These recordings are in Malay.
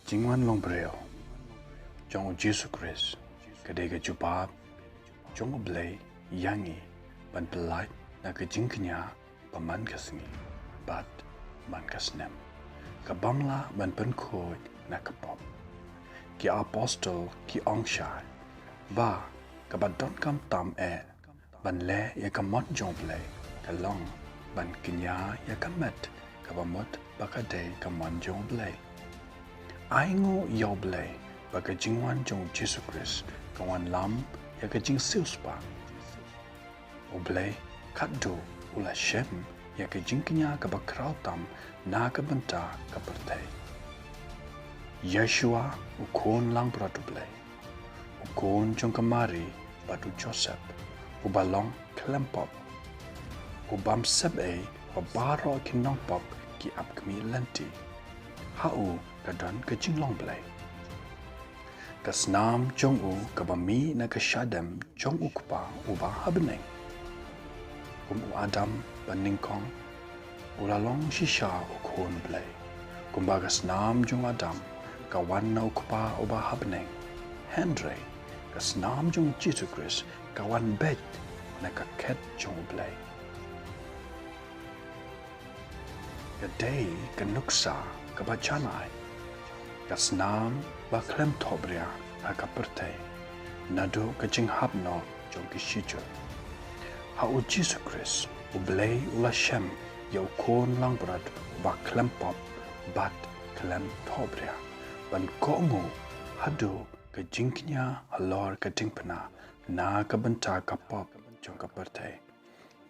Jingwan long breo, Jong Jesu Christ, kadega jubab, Jong blay, yangi, ban pelait, na kejingknya, paman kasni, bat, ban kasnem. Kabamla ban penkoi, na kapop. Ki apostol, ki angshai, va, kabadon kam tam ban le ya kamot jong blay, kalong, ban kenya ya kamet, kabamot bakade kaman jong blay. Aingo yoblay baga jingwan jong Jesu Christ kawan lam ya kajing siuspa. Oblay kaddo ula shem ya kajing kenya kabakrautam na kabenta kapertay. Yeshua ukon lang bratublay. Ukon jong kamari batu Joseph ubalong klempop. Ubam sebe wabaro kinongpop ki apkmi lenti. Hau kadon kajing long blay. Kasnam jong u kabami na kasyadam jong u kupa uba habneng. U Adam baningkong ulalong shisha ukon blay. Kumba kasnam jong Adam kawan na ukupa uba habneng. Henry kasnam jong Jesus Christ kawan bet na kaket jong blay. Kadai kanuksa kabacanay. Kasnam baklem tobria akaperte. Nado kajing habno jong kishijo. Hau Jesus Christ ublay ulashem ya ukon lang brad baklem pop bat klem tobria. Ban kongo hado kajingknya halor kajingpana na kabenta kapop jong kaperte.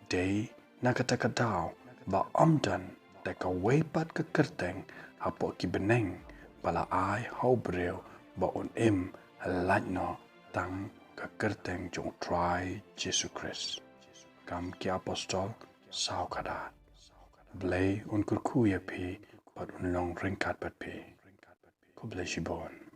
Day nakatakadaw ba amdan deka weipat kekerteng hapo ki beneng bala ai hau breu ba on halajno tang kekerteng jong try Jesu Christ. Kam ki apostol sau kadat. Blay un kurkuya pi pat un long ringkat pat pi. Ko blay shibon.